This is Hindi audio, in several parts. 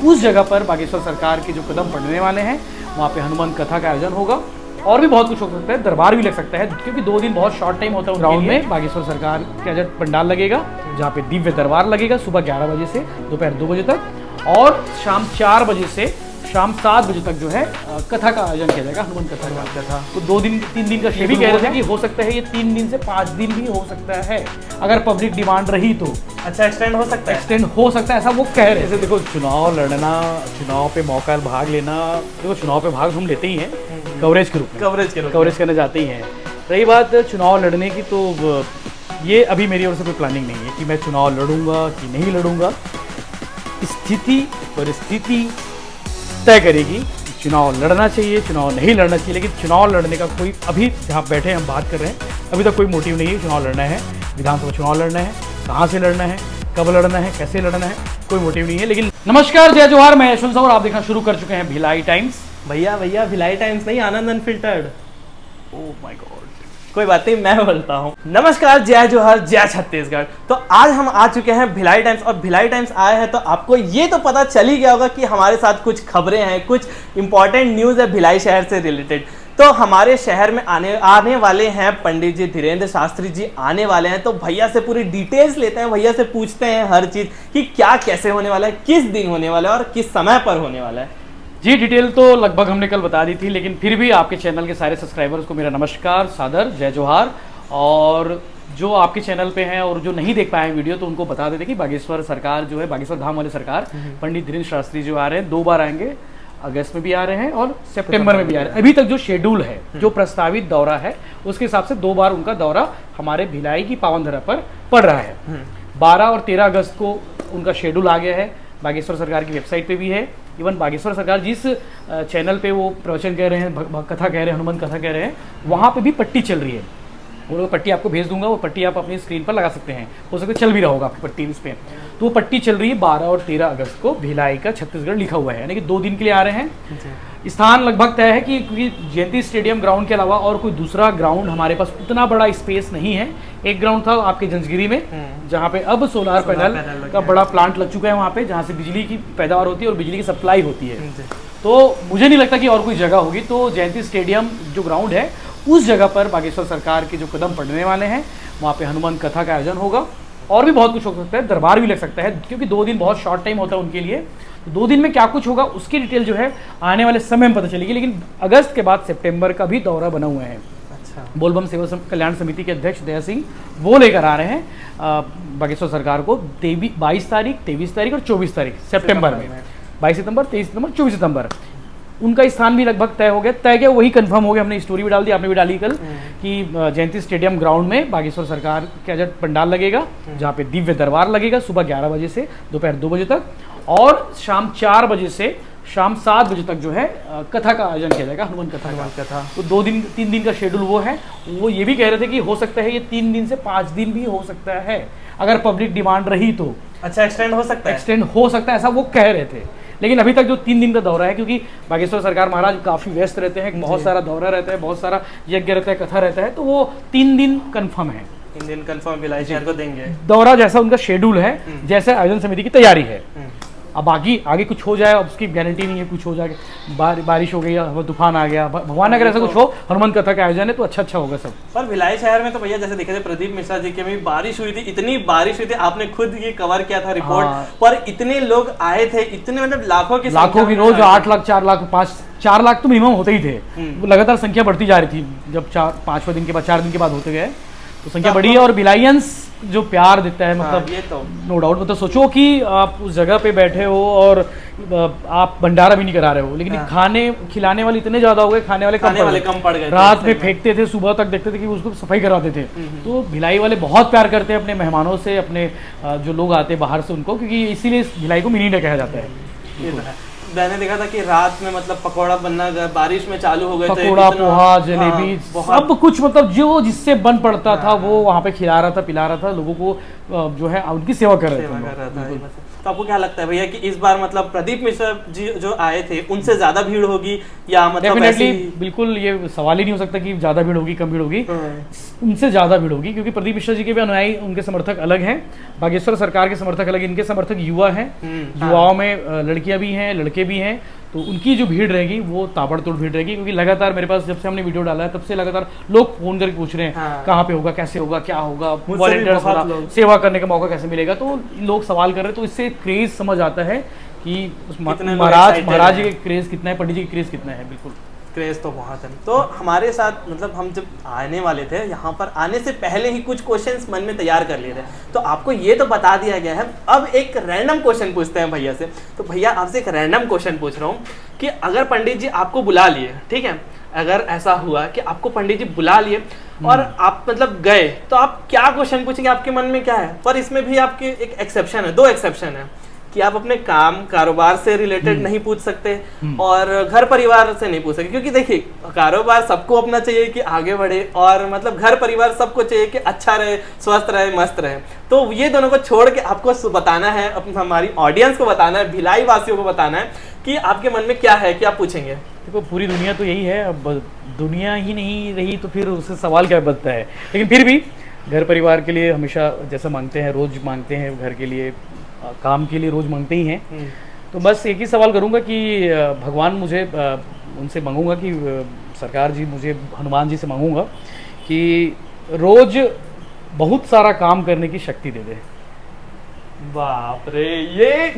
उस जगह पर बागेश्वर सरकार के जो कदम पड़ने वाले हैं वहाँ पे हनुमान कथा का आयोजन होगा और भी बहुत कुछ हो सकता है, दरबार भी लग सकता है क्योंकि 2 दिन बहुत शॉर्ट टाइम होता है। ग्राउंड में बागेश्वर सरकार के पंडाल लगेगा जहाँ पे दिव्य दरबार लगेगा सुबह 11 बजे से दोपहर 2 बजे तक और शाम 4 बजे से शाम 7 बजे तक जो है कथा का आयोजन किया जाएगा, हनुमान कथा का कथा। तो 2 दिन 3 दिन का शेड्यूल कह रहे थे कि हो सकता है ये 3 दिन से 5 दिन भी हो सकता है अगर पब्लिक डिमांड रही तो। अच्छा, एक्सटेंड हो सकता है? एक्सटेंड हो सकता है ऐसा वो कह रहे हैं। देखो चुनाव लड़ना, चुनाव पे मौका भाग लेना, देखो चुनाव पे भाग हम लेते ही हैं कवरेज के रूप में, कवरेज करने जाते ही हैं। रही बात चुनाव लड़ने की तो ये अभी मेरी ओर से कोई प्लानिंग नहीं है कि मैं चुनाव लड़ूंगा कि नहीं लड़ूंगा। स्थिति परिस्थिति तय करेगी चुनाव लड़ना चाहिए चुनाव नहीं लड़ना चाहिए। लेकिन चुनाव लड़ने का कोई अभी जहाँ बैठे हम बात कर रहे हैं अभी तक कोई मोटिव नहीं है। चुनाव लड़ना है, विधानसभा चुनाव लड़ना है, कहाँ से लड़ना है, कब लड़ना है, कैसे लड़ना है, कोई मोटिव नहीं है। लेकिन नमस्कार, जय जोहार, मैं यशवंत और आप देखना शुरू कर चुके हैं भिलाई टाइम्स। भैया भिलाई टाइम्स नहीं, आनंद अनफिल्टर्ड। ओह माय गॉड, कोई बात नहीं, मैं बोलता हूँ। नमस्कार, जय जोहर, जय छत्तीसगढ़। तो आज हम आ चुके हैं भिलाई टाइम्स और भिलाई टाइम्स आए हैं तो आपको ये तो पता चल ही गया होगा कि हमारे साथ कुछ खबरें हैं, कुछ इंपॉर्टेंट न्यूज़ है भिलाई शहर से रिलेटेड। तो हमारे शहर में आने वाले हैं पंडित जी धीरेन्द्र शास्त्री जी आने वाले हैं। तो भैया से पूरी डिटेल्स लेते हैं, भैया से पूछते हैं हर चीज़ कि क्या कैसे होने वाला है, किस दिन होने वाला है और किस समय पर होने वाला है। जी डिटेल तो लगभग हमने कल बता दी थी, लेकिन फिर भी आपके चैनल के सारे सब्सक्राइबर्स को मेरा नमस्कार, सादर, जय जोहार। और जो आपके चैनल पे हैं और जो नहीं देख पाए हैं वीडियो तो उनको बता देते कि बागेश्वर सरकार जो है, बागेश्वर धाम वाले सरकार पंडित धीरेन्द्र शास्त्री जो आ रहे हैं, 2 बार आएंगे, अगस्त में भी आ रहे हैं और सितंबर में भी आ रहे हैं। अभी तक जो शेड्यूल है, जो प्रस्तावित दौरा है, उसके हिसाब से 2 बार उनका दौरा हमारे भिलाई की पावन धरा पर पड़ रहा है। 12 और 13 अगस्त को उनका शेड्यूल आ गया है, बागेश्वर सरकार की वेबसाइट पे भी है। इवन बागेश्वर सरकार जिस चैनल पे वो प्रवचन कह रहे हैं, कथा कह रहे हैं, हनुमान कथा कह रहे हैं, वहाँ पे भी पट्टी चल रही है। वो पट्टी आपको भेज दूंगा, वो पट्टी आप अपनी स्क्रीन पर लगा सकते हैं, हो सकता है चल भी रहा होगा आपकी पट्टी इस पे। तो वो पट्टी चल रही है 12 और 13 अगस्त को, भिलाई का छत्तीसगढ़ लिखा हुआ है, यानी कि 2 दिन के लिए आ रहे हैं। स्थान लगभग तय है कि क्योंकि जयंती स्टेडियम ग्राउंड के अलावा और कोई दूसरा ग्राउंड हमारे पास उतना बड़ा स्पेस नहीं है। एक ग्राउंड था आपके जंजगिरी में, जहाँ पे अब सोलार पैनल का बड़ा प्लांट लग चुका है, वहाँ पे जहाँ से बिजली की पैदावार होती है और बिजली की सप्लाई होती है। तो मुझे नहीं लगता कि और कोई जगह होगी। तो जयंती स्टेडियम जो ग्राउंड है उस जगह पर बागेश्वर सरकार के जो कदम पड़ने वाले हैं वहाँ पे हनुमान कथा का आयोजन होगा और भी बहुत कुछ हो सकता है, दरबार भी लग सकता है क्योंकि 2 दिन बहुत शॉर्ट टाइम होता है उनके लिए। तो 2 दिन में क्या कुछ होगा उसकी डिटेल जो है आने वाले समय में पता चलेगी। लेकिन अगस्त के बाद सितंबर का भी दौरा बना हुआ है। अच्छा, बोलबम सेवा कल्याण समिति के अध्यक्ष दया सिंह वो लेकर आ रहे हैं बागेश्वर सरकार को 22 तारीख, 23 तारीख और 24 तारीख सितंबर में। 22 सितंबर, 23 सितंबर, 24 सितंबर उनका स्थान भी लगभग तय हो गया। तय क्या, वही कंफर्म हो गया। हमने स्टोरी भी डाल दी, आपने भी डाली कल, कि जयंती स्टेडियम ग्राउंड में बागेश्वर सरकार का पंडाल लगेगा जहाँ पे दिव्य दरबार लगेगा सुबह 11 बजे से दोपहर 2 बजे तक और शाम 4 बजे से शाम 7 बजे तक जो है कथा का आयोजन किया जाएगा, हनुमान कथा। तो 2 दिन 3 दिन का शेड्यूल वो है। वो ये भी कह रहे थे कि हो सकता है ये 3 दिन से 5 दिन भी हो सकता है अगर पब्लिक डिमांड रही तो। अच्छा, एक्सटेंड हो सकता है? एक्सटेंड हो सकता है ऐसा वो कह रहे थे। लेकिन अभी तक जो 3 दिन का दौरा है, क्योंकि बागेश्वर सरकार महाराज काफ़ी व्यस्त रहते हैं, बहुत सारा दौरा रहता है, बहुत सारा यज्ञ रहता है, कथा रहता है, तो वो 3 दिन कन्फर्म है। 3 दिन कन्फर्म भिलाई शहर को देंगे दौरा, जैसा उनका शेड्यूल है, जैसे आयोजन समिति की तैयारी है। अब बाकी आगे कुछ हो जाए, अब उसकी गारंटी नहीं है, कुछ हो जाए, बारिश हो गई, तूफान आ गया, भगवान अगर ऐसा कुछ हो, हनुमान कथा का आयोजन है तो अच्छा होगा सब। पर भिलाई शहर में तो भैया जैसे देखे थे प्रदीप मिश्रा जी के में बारिश हुई थी, इतनी बारिश हुई थी, आपने खुद ये कवर किया था रिपोर्ट। पर इतने लोग आए थे, इतने मतलब लाखों की रोज 8 लाख 4 लाख 4 लाख तो मिनिमम होते ही थे। लगातार संख्या बढ़ती जा रही थी। जब 4 दिन के बाद 4 दिन के बाद होते गए तो संख्या बढ़ी है। और भिलाइयंस जो प्यार देता है, मतलब ये तो नो डाउट। मतलब सोचो कि आप उस जगह पे बैठे हो और आप भंडारा भी नहीं करा रहे हो, लेकिन खाने खिलाने वाले इतने ज्यादा हो गए, खाने वाले कम पड़ गए। रात में फेंकते थे, सुबह तक देखते थे कि उसको सफाई करवाते थे। तो भिलाई वाले बहुत प्यार करते हैं अपने मेहमानों से, अपने जो लोग आते हैं बाहर से उनको, क्योंकि इसीलिए भिलाई को मिनी इंडिया कहा जाता है। मैंने देखा था कि रात में मतलब पकौड़ा बनना बारिश में चालू हो गए थे, पकौड़ा, पोहा, जलेबी, सब कुछ, मतलब जो जिससे बन पड़ता था वो वहाँ पे खिला रहा था, पिला रहा था लोगों को, जो है उनकी सेवा कर रहे थे। तो तो आपको क्या लगता है भैया कि इस बार मतलब प्रदीप मिश्रा जी जो आए थे उनसे ज्यादा भीड़ होगी या मतलब डेफिनेटली बिल्कुल ये सवाल ही नहीं हो सकता कि ज़्यादा भीड़ होगी कम भीड़ होगी, उनसे ज़्यादा भीड़ होगी क्योंकि प्रदीप मिश्रा जी के भी अनुयायी उनके समर्थक अलग हैं, बागेश्वर सरकार के समर्थक अलग, इनके समर्थक युवा हैं, युवाओं में लड़कियां भी हैं लड़के भी हैं, तो उनकी जो भीड़ रहेगी वो ताबड़तोड़ भीड़ रहेगी क्योंकि लगातार मेरे पास जब से हमने वीडियो डाला है तब से लगातार लोग फोन करके पूछ रहे हैं कहाँ पे होगा, कैसे होगा, क्या होगा, वॉलंटियर्स होगा, सेवा करने का मौका कैसे मिलेगा, तो लोग सवाल कर रहे हैं। तो इससे क्रेज समझ आता है कि महाराज जी का क्रेज कितना है, पंडित जी का क्रेज कितना है। बिल्कुल क्रेज तो बहुत है। तो हमारे साथ मतलब हम जब आने वाले थे यहाँ पर, आने से पहले ही कुछ क्वेश्चंस मन में तैयार कर लिए थे, तो आपको ये तो बता दिया गया है। अब एक रैंडम क्वेश्चन पूछते हैं भैया से। तो भैया आपसे एक रैंडम क्वेश्चन पूछ रहा हूँ कि अगर पंडित जी आपको बुला लिए, ठीक है, अगर ऐसा हुआ कि आपको पंडित जी बुला लिए और आप मतलब गए, तो आप क्या क्वेश्चन पूछेंगे, आपके मन में क्या है? पर इसमें भी आपके एक एक्सेप्शन है, 2 एक्सेप्शन है कि आप अपने काम कारोबार से रिलेटेड नहीं पूछ सकते और घर परिवार से नहीं पूछ सकते, क्योंकि देखिए कारोबार सबको अपना चाहिए कि आगे बढ़े और मतलब घर परिवार सबको चाहिए कि अच्छा रहे, स्वस्थ रहे, मस्त रहे। तो ये दोनों को छोड़ के आपको बताना है, हमारी ऑडियंस को बताना है, भिलाई वासियों को बताना है कि आपके मन में क्या है कि आप पूछेंगे। देखो पूरी दुनिया तो यही है, अब दुनिया ही नहीं रही तो फिर उससे सवाल क्या बनता है, लेकिन फिर भी घर परिवार के लिए हमेशा जैसा मांगते हैं, रोज मांगते हैं, घर के लिए काम के लिए रोज मांगते ही हैं। तो बस एक ही सवाल करूंगा कि भगवान मुझे उनसे मांगूंगा कि सरकार जी मुझे हनुमान जी से मांगूंगा कि रोज बहुत सारा काम करने की शक्ति दे दे। बाप रे,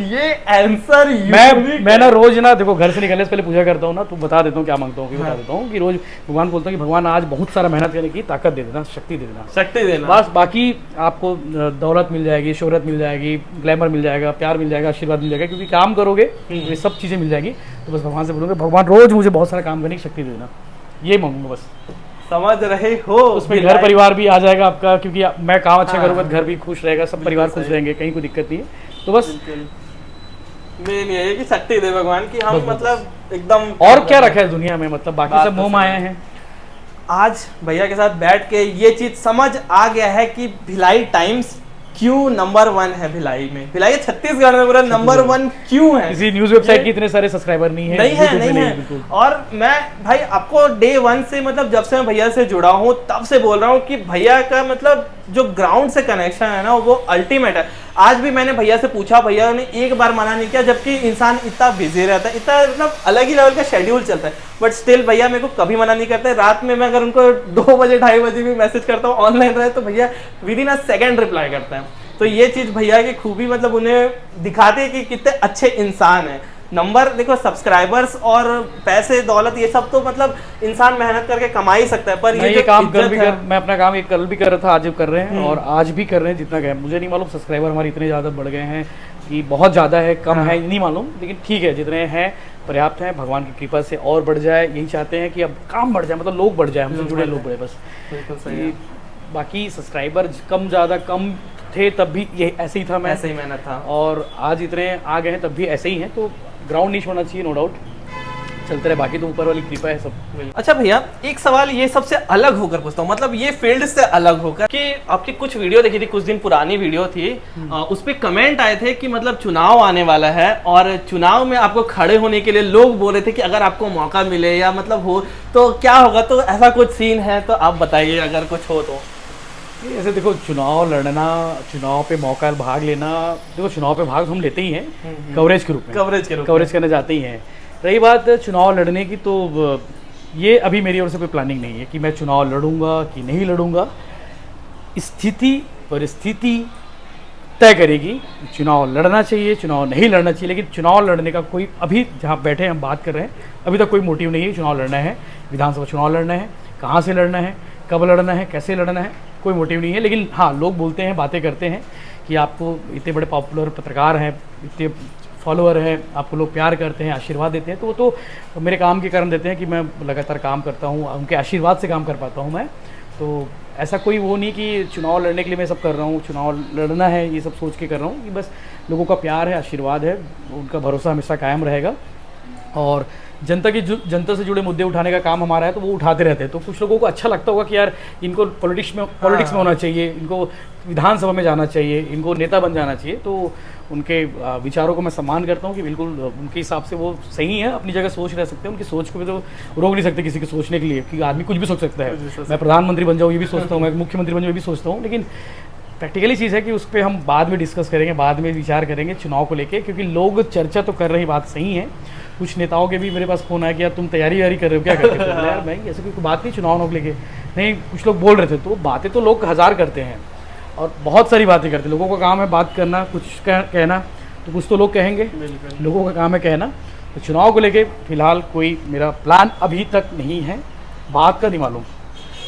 ये आंसर मैं ना रोज ना देखो घर से निकलने से पहले पूजा करता हूँ ना, तो बता देता हूँ क्या मांगता हूँ कि बता देता हूँ कि रोज भगवान बोलता हूँ कि भगवान आज बहुत सारा मेहनत करने की ताकत दे देना, शक्ति दे देना, शक्ति देना। बस बाकी आपको दौलत मिल जाएगी, शोहरत मिल जाएगी, ग्लैमर मिल जाएगा, प्यार मिल जाएगा, आशीर्वाद मिल जाएगा, क्योंकि काम करोगे ये सब चीज़ें मिल जाएगी। तो बस भगवान से बोलोगे भगवान रोज मुझे बहुत सारा काम करने की शक्ति दे देना, ये मांगूंगा बस। समझ रहे हो? उसमें घर परिवार भी आ जाएगा आपका, क्योंकि मैं काम अच्छा करूँगा तो घर भी खुश रहेगा, सब परिवार खुश रहेंगे, कहीं कोई दिक्कत नहीं है। तो बस मेन ये है कि शक्ति दे भगवान की हम मतलब एकदम। और क्या रखा है दुनिया में, मतलब बाकी सब मोह माया हैं। आज भैया के साथ बैठ के ये चीज समझ आ गया है कि भिलाई टाइम्स क्यों नंबर 1 है भिलाई में, भिलाई छत्तीसगढ़ में पूरा नंबर 1 क्यों है। किसी न्यूज़ वेबसाइट के इतने सारे सब्सक्राइबर नहीं है, नहीं है। और मैं भाई आपको डे 1 से मतलब जब से मैं भैया से जुड़ा हूँ तब से बोल रहा हूँ कि भैया का मतलब जो ग्राउंड से कनेक्शन है ना वो अल्टीमेट है। आज भी मैंने भैया से पूछा, भैया ने एक बार मना नहीं किया, जबकि इंसान इतना बिजी रहता है, इतना मतलब अलग ही लेवल का शेड्यूल चलता है, बट स्टिल भैया मेरे को कभी मना नहीं करते। रात में मैं अगर उनको 2 बजे 2:30 बजे भी मैसेज करता हूँ ऑनलाइन रहे तो भैया with in a second reply करते हैं। तो ये चीज भैया की खूबी मतलब उन्हें दिखाती है कि कितने अच्छे इंसान है। नंबर देखो, सब्सक्राइबर्स और पैसे दौलत ये सब तो मतलब इंसान मेहनत करके कमा ही सकता है, पर ये काम मैं अपना काम ये कल भी कर रहा था, आज भी कर रहे हैं और आज भी कर रहे हैं जितना गए। मुझे नहीं मालूम सब्सक्राइबर हमारे इतने ज़्यादा बढ़ गए हैं कि बहुत ज़्यादा है, कम है नहीं मालूम, लेकिन ठीक है जितने हैं पर्याप्त हैं। भगवान की कृपा से और बढ़ जाए, यही चाहते हैं कि अब काम बढ़ जाए, मतलब लोग बढ़ जाए, हमसे जुड़े लोग बढ़े बस। बाकी सब्सक्राइबर कम ज़्यादा कम थे तब भी ये ऐसे ही था, मैं ऐसे ही मेहनत था, और आज इतने आ गए हैं तब भी ऐसे ही हैं। तो ग्राउंड नहीं छोड़ना चाहिए, नो डाउट, चलते रहे, बाकी तो ऊपर वाली कृपा है सब। अच्छा भैया एक सवाल ये सबसे अलग होकर पूछता हूँ, मतलब ये फील्ड से अलग होकर कि आपकी कुछ वीडियो देखी थी, कुछ दिन पुरानी वीडियो थी, उस पे कमेंट आए थे कि मतलब चुनाव आने वाला है और चुनाव में आपको खड़े होने के लिए लोग बोल रहे थे कि अगर आपको मौका मिले या मतलब हो तो क्या होगा। तो ऐसा कुछ सीन है तो आप बताइए अगर कुछ हो तो। ऐसे देखो, चुनाव लड़ना, चुनाव पे मौका भाग लेना, देखो चुनाव पे भाग हम लेते ही हैं कवरेज के रूप में, कवरेज करने जाते ही हैं। रही बात चुनाव लड़ने की, तो ये अभी मेरी ओर से कोई प्लानिंग नहीं है कि मैं चुनाव लड़ूंगा कि नहीं लड़ूंगा। स्थिति परिस्थिति तय करेगी, चुनाव लड़ना चाहिए, चुनाव नहीं लड़ना चाहिए। लेकिन चुनाव लड़ने का कोई, अभी जहाँ बैठे हम बात कर रहे हैं, अभी तक कोई मोटिव नहीं है। चुनाव लड़ना है, विधानसभा चुनाव लड़ना है, कहाँ से लड़ना है, कब लड़ना है, कैसे लड़ना है, कोई मोटिव नहीं है। लेकिन हाँ, लोग बोलते हैं, बातें करते हैं कि आपको इतने बड़े पॉपुलर पत्रकार हैं, इतने फॉलोअर हैं, आपको लोग प्यार करते हैं, आशीर्वाद देते हैं, तो वो तो मेरे काम के कारण देते हैं कि मैं लगातार काम करता हूँ, उनके आशीर्वाद से काम कर पाता हूँ मैं। तो ऐसा कोई वो नहीं कि चुनाव लड़ने के लिए मैं सब कर रहा हूँ, चुनाव लड़ना है ये सब सोच के कर रहा हूँ, कि बस लोगों का प्यार है, आशीर्वाद है, उनका भरोसा हमेशा कायम रहेगा। और जनता से जुड़े मुद्दे उठाने का काम हमारा है, तो वो उठाते रहते हैं। तो कुछ लोगों को अच्छा लगता होगा कि यार इनको पॉलिटिक्स में होना चाहिए, इनको विधानसभा में जाना चाहिए, इनको नेता बन जाना चाहिए। तो उनके विचारों को मैं सम्मान करता हूँ कि बिल्कुल उनके हिसाब से वो सही है, अपनी जगह सोच रह सकते हैं। उनकी सोच को भी तो रोक नहीं सकते किसी के सोचने के लिए, कि आदमी कुछ भी सोच सकता है। मैं प्रधानमंत्री बन जाऊँ ये भी सोचता हूँ, मैं मुख्यमंत्री बन जाऊँ ये भी सोचता हूँ, लेकिन प्रैक्टिकली चीज़ है कि उस पर हम बाद में डिस्कस करेंगे, बाद में विचार करेंगे चुनाव को लेके, क्योंकि लोग चर्चा तो कर रही बात सही है। कुछ नेताओं के भी मेरे पास फ़ोन आया कि यार तुम तैयारी वारी कर रहे हो क्या करके? तो यार भाई ऐसे कोई बात नहीं, चुनाव को लेके नहीं, कुछ लोग बोल रहे थे। तो बातें तो लोग हज़ार करते हैं और बहुत सारी बातें करते हैं। लोगों का काम है बात करना, कुछ कहना, तो कुछ तो लोग कहेंगे, लोगों का काम है कहना। तो चुनाव को लेके फ़िलहाल कोई मेरा प्लान अभी तक नहीं है, बात का नहीं मालूम।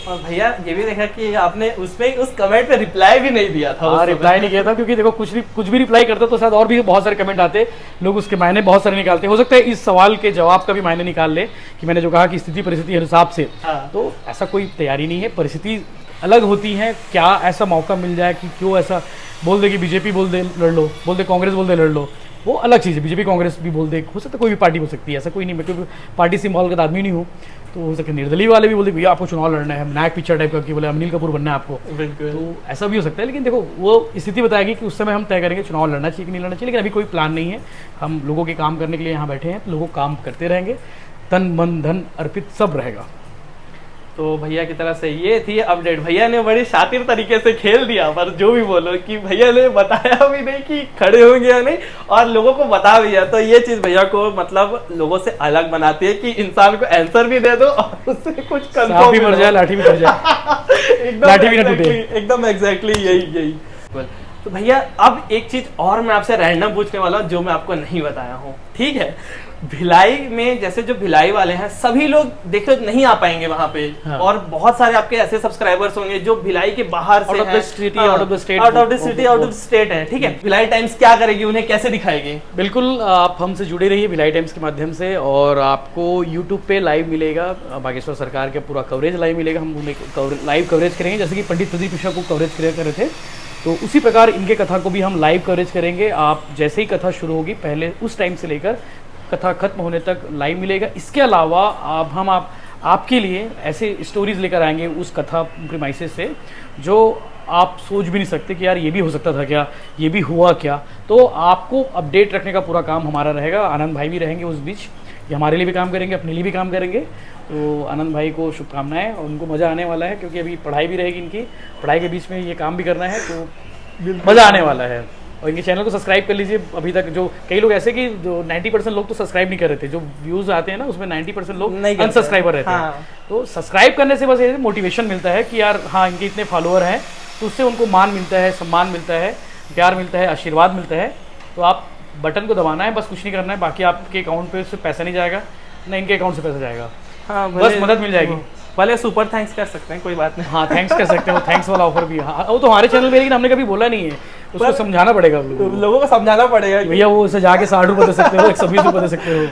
और भैया ये भी देखा कि आपने उसमें उस कमेंट पे रिप्लाई भी नहीं दिया था। हाँ, रिप्लाई नहीं किया था, क्योंकि देखो कुछ भी रिप्लाई करता तो शायद और भी बहुत सारे कमेंट आते, लोग उसके मायने बहुत सारे निकालते। हो सकता है इस सवाल के जवाब का भी मायने निकाल ले कि मैंने जो कहा कि स्थिति परिस्थिति के हिसाब से। हाँ। तो ऐसा कोई तैयारी नहीं है, परिस्थिति अलग होती है। क्या ऐसा मौका मिल जाए कि क्यों ऐसा बोल दे कि बीजेपी बोल दे लड़ लो, बोल दे कांग्रेस बोल दे लड़ लो, वो अलग चीज़ है। बीजेपी कांग्रेस भी बोल दे, हो सकता है कोई भी पार्टी हो सकती है, ऐसा कोई नहीं। मैं क्योंकि पार्टी से माहौल का आदमी नहीं हूँ, तो हो सकता है निर्दलीय वाले भी बोल दे भैया आपको चुनाव लड़ना है, नायक पिक्चर टाइप का कि बोले अनिल कपूर बनना है आपको। तो ऐसा भी हो सकता है, लेकिन देखो वो स्थिति बताएगी कि उस समय हम तय करेंगे चुनाव लड़ना चाहिए कि नहीं लड़ना चाहिए। लेकिन अभी कोई प्लान नहीं है, हम लोगों के काम करने के लिए यहाँ बैठे हैं, तो लोगों काम करते रहेंगे, तन मन धन अर्पित सब रहेगा। तो भैया की तरफ से ये थी अपडेट। भैया ने बड़ी शातिर तरीके से खेल दिया, पर जो भी बोलो कि भैया ने बताया भी नहीं कि खड़े होंगे या नहीं, और लोगों को बता भी दिया। तो ये चीज भैया को मतलब लोगों से अलग बनाती है कि इंसान को आंसर भी दे दो और उससे कुछ सांप भी मर जाए लाठी भी मर जाए लाठी भी ना टूटे। एकदम एग्जैक्टली यही। तो भैया अब एक चीज और मैं आपसे रैंडम पूछने वाला हूँ जो मैं आपको नहीं बताया हूँ, ठीक है? भिलाई में जैसे जो भिलाई वाले हैं सभी लोग देखो नहीं आ पाएंगे वहां पे। हाँ। और बहुत सारे आपके ऐसे सब्सक्राइबर्स होंगे जो भिलाई के बाहर से हैं, आउट ऑफ द स्टेट है, ठीक है? भिलाई टाइम्स क्या करेगी, उन्हें कैसे दिखाएगी? बिल्कुल, आप हमसे जुड़े रहिए भिलाई टाइम्स के माध्यम से, और आपको यूट्यूब पे लाइव मिलेगा बागेश्वर सरकार का पूरा कवरेज लाइव मिलेगा। हम उन्हें लाइव कवरेज करेंगे, जैसे कि पंडित प्रदीप मिश्रा को कवरेज कर रहे थे, तो उसी प्रकार इनके कथा को भी हम लाइव कवरेज करेंगे। आप जैसे ही कथा शुरू होगी पहले उस टाइम से लेकर कथा खत्म होने तक लाइव मिलेगा। इसके अलावा हम आपके लिए ऐसे स्टोरीज लेकर आएंगे उस कथा प्रीमाइसेस से जो आप सोच भी नहीं सकते कि यार ये भी हो सकता था क्या, ये भी हुआ क्या। तो आपको अपडेट रखने का पूरा काम हमारा रहेगा। आनंद भाई भी रहेंगे उस बीच, ये हमारे लिए भी काम करेंगे, अपने लिए भी काम करेंगे। तो आनंद भाई को शुभकामनाएं, और उनको मज़ा आने वाला है क्योंकि अभी पढ़ाई भी रहेगी इनकी, पढ़ाई के बीच में ये काम भी करना है, तो मज़ा आने वाला है। और इनके चैनल को सब्सक्राइब कर लीजिए। अभी तक जो कई लोग ऐसे कि जो 90% लोग तो सब्सक्राइब नहीं कर रहे थे, जो व्यूज़ आते हैं ना उसमें 90% लोग अनसब्सक्राइबर रहते हैं। तो सब्सक्राइब करने से बस ये मोटिवेशन मिलता है कि यार हाँ इनके इतने फॉलोअर हैं, तो उससे उनको मान मिलता है, सम्मान मिलता है, प्यार मिलता है, आशीर्वाद मिलता है। तो आप बटन को दबाना है, बस कुछ नहीं करना है। बाकी आपके अकाउंट पे से पैसा नहीं जाएगा, ना इनके अकाउंट से पैसा जाएगा। हाँ, बस मदद मिल जाएगी। भले सुपर थैंक्स कर सकते हैं, कोई बात नहीं। हाँ, थैंक्स कर सकते हैं, वो थैंक्स वाला ऑफर भी। हाँ, वो तो हमारे चैनल पे, लेकिन हमने कभी बोला नहीं है, उसको समझाना पड़ेगा। लोगों को समझाना पड़ेगा भैया वो उसे जाके 60 रुपये दे सकते हो, 120 रुपये दे सकते हो,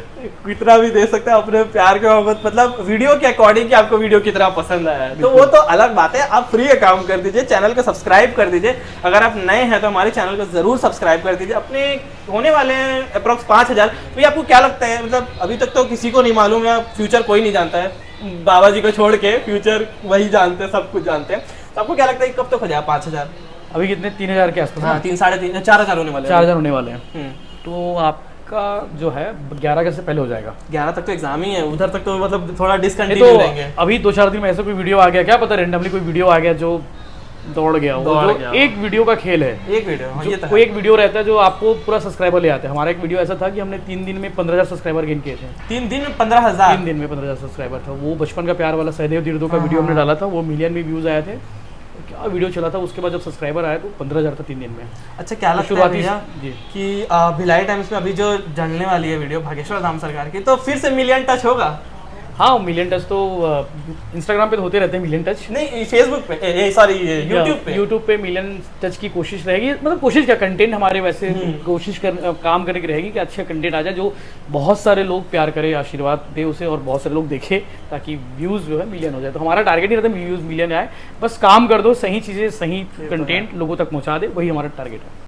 कितना भी दे सकते हैं अपने प्यार के मोहब्बत, मतलब वीडियो के अकॉर्डिंग कि आपको वीडियो कितना पसंद आया है। तो वो तो अलग बात है। आप फ्री अकाउंट कर दीजिए, चैनल को सब्सक्राइब कर दीजिए। अगर आप नए हैं तो हमारे चैनल को जरूर सब्सक्राइब कर दीजिए। अपने होने वाले हैं अप्रोक्स 5000। तो आपको क्या लगता है, मतलब अभी तक तो किसी को नहीं मालूम है, फ्यूचर कोई नहीं जानता है, बाबा जी को छोड़ के फ्यूचर वही जानते हैं, सब कुछ जानते हैं। तो आपको क्या लगता है कब तक हो जाए 5000? अभी कितने 3000 के आसपास? हाँ, 3 साढ़े 3 4000 होने वाले हैं। 4000 होने वाले हैं। तो आपका जो है 11 अगस्त से पहले हो जाएगा। 11 तक तो एग्जाम ही है, उधर तक तो मतलब थोड़ा डिसकंटिन्यू रहेंगे। अभी 2-4 दिन में ऐसा कोई वीडियो आ गया, क्या पता रैंडमली कोई वीडियो आ गया जो दौड़ गया। एक वीडियो का खेल है, एक वीडियो। हाँ, ये तो कोई एक वीडियो रहता है जो आपको पूरा सब्सक्राइबर ले आता है। हमारा एक वीडियो ऐसा था कि हमने 3 दिन में 15,000 सब्सक्राइबर गेन किए थे। 3 दिन में 15,000? 3 दिन में 15,000 सब्सक्राइबर था। वो बचपन का प्यार वाला सहदेव तीर्थों का वीडियो हमने डाला था, वो मिलियन में व्यूज आए थे। क्या वीडियो चला था, उसके बाद जब सब्सक्राइबर आए तो 15,000 था 3 दिन में। अच्छा, क्या लगता है भैया कि भिलाई टाइम्स में अभी जो डलने वाली है वीडियो भागेश्वर धाम सरकार की, तो फिर से मिलियन टच होगा? हाँ, मिलियन टच तो इंस्टाग्राम पे तो होते रहते हैं मिलियन टच, नहीं फेसबुक पे, सॉरी यूट्यूब पे मिलियन टच की कोशिश रहेगी। मतलब कोशिश क्या, कंटेंट हमारे वैसे कोशिश काम करने की रहेगी कि अच्छा कंटेंट आ जाए जो बहुत सारे लोग प्यार करे, आशीर्वाद दे उसे, और बहुत सारे लोग देखे, ताकि व्यूज़ जो है मिलियन हो जाए। तो हमारा टारगेट ही रहता है व्यूज़ मिलियन आए, बस काम कर दो, सही चीज़ें सही कंटेंट लोगों तक पहुँचा दे, वही हमारा टारगेट है।